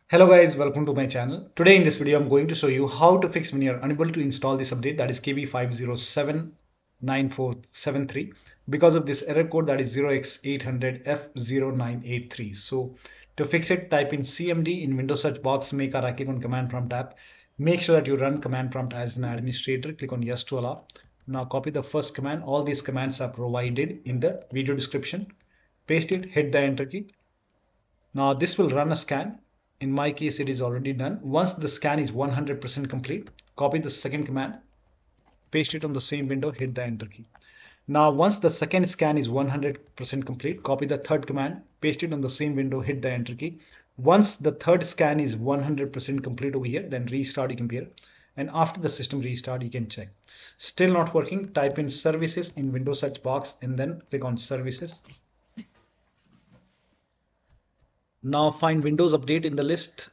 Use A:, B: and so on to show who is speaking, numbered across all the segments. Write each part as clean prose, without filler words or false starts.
A: Hello guys, welcome to my channel. Today in this video I'm going to show you how to fix when you're unable to install this update, that is KB5079473, because of this error code, that is 0x800f0983. So to fix it, type in CMD in Windows search box, make a right click on command prompt tab. Make sure that you run command prompt as an administrator. Click on yes to allow. Now copy the first command. All these commands are provided in the video description. Paste it, hit the enter key. Now this will run a scan. In my case, it is already done. Once the scan is 100% complete, copy the second command, paste it on the same window, hit the enter key. Now, once the second scan is 100% complete, copy the third command, paste it on the same window, hit the enter key. Once the third scan is 100% complete over here, then restart your computer. And after the system restart, you can check. Still not working, type in services in Windows search box and then click on services. Now find Windows Update in the list.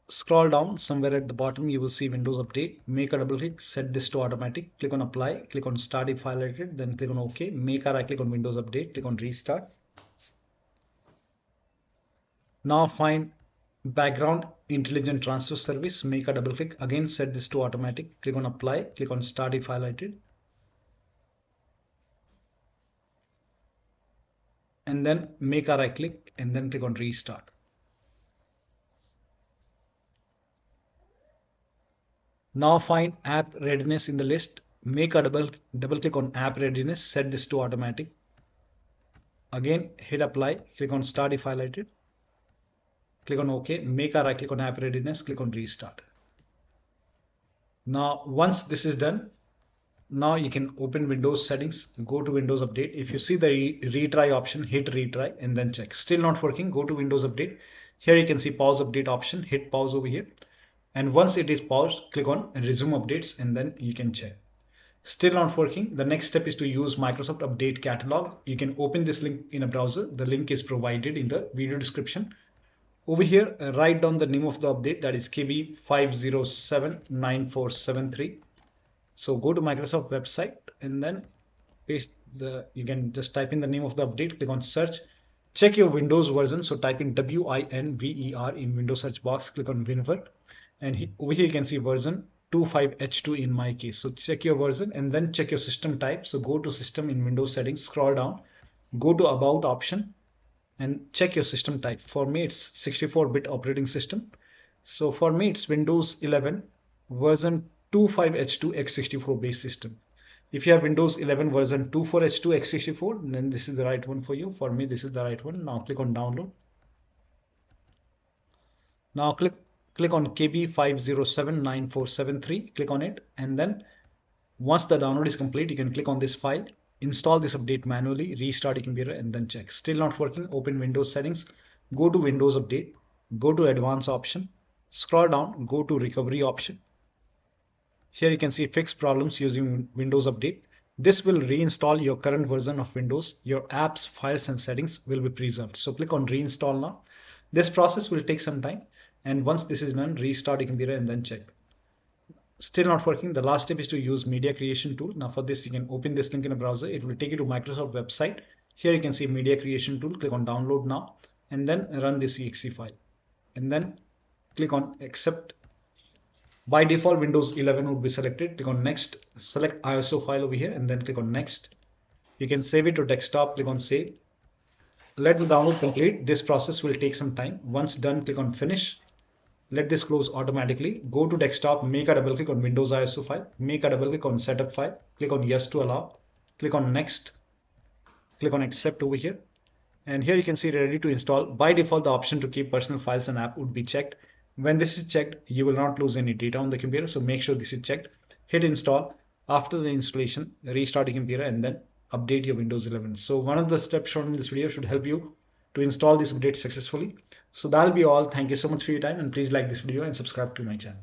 A: Scroll down somewhere at the bottom, you will see Windows Update. Make a double click, set this to automatic. Click on apply, click on start if highlighted, then click on OK. Make a right click on Windows Update, click on restart. Now find background intelligent transfer service. Make a double click, again set this to automatic. Click on apply, click on start if highlighted, and then make a right click and then click on restart. Now find app readiness in the list. Make a double click on app readiness, set this to automatic. Again hit apply, click on start if highlighted, click on OK. Make a right click on app readiness, click on restart. Now once this is done, now you can open Windows settings, go to Windows Update. If you see the retry option, hit retry and then check. Still not working, go to Windows Update. Here you can see pause update option, hit pause over here. And once it is paused, click on resume updates and then you can check. Still not working. The next step is to use Microsoft Update Catalog. You can open this link in a browser. The link is provided in the video description. Over here, write down the name of the update, that is KB5079473. So go to Microsoft website and then paste you can just type in the name of the update, click on search, check your Windows version. So type in WINVER in Windows search box, click on WinVer. And over here you can see version 25H2 in my case. So check your version and then check your system type. So go to system in Windows settings, scroll down, go to about option and check your system type. For me, it's 64-bit operating system. So for me, it's Windows 11 version 25H2 x64 base system. If you have Windows 11 version 24H2 x64, then this is the right one for you. For me, this is the right one. Now click on download. Now click on KB5079473, click on it, and then once the download is complete, you can click on this file, install this update manually, restart your computer and then check. Still not working, open Windows settings, go to Windows Update, go to advanced option, scroll down, go to recovery option. Here you can see fix problems using Windows Update. This will reinstall your current version of Windows. Your apps, files and settings will be preserved. So click on reinstall now. This process will take some time. And once this is done, restart your computer and then check. Still not working. The last step is to use media creation tool. Now for this, you can open this link in a browser. It will take you to Microsoft website. Here you can see media creation tool. Click on download now and then run this exe file and then click on accept. By default, Windows 11 would be selected. Click on next, select ISO file over here and then click on next. You can save it to desktop, click on save. Let the download complete. This process will take some time. Once done, click on finish. Let this close automatically. Go to desktop, make a double click on Windows ISO file, make a double click on setup file, click on yes to allow, click on next, click on accept over here. And here you can see ready to install. By default, the option to keep personal files and app would be checked. When this is checked, you will not lose any data on the computer. So make sure this is checked. Hit install. After the installation, restart your computer and then update your Windows 11. So one of the steps shown in this video should help you to install this update successfully. So that'll be all. Thank you so much for your time and please like this video and subscribe to my channel.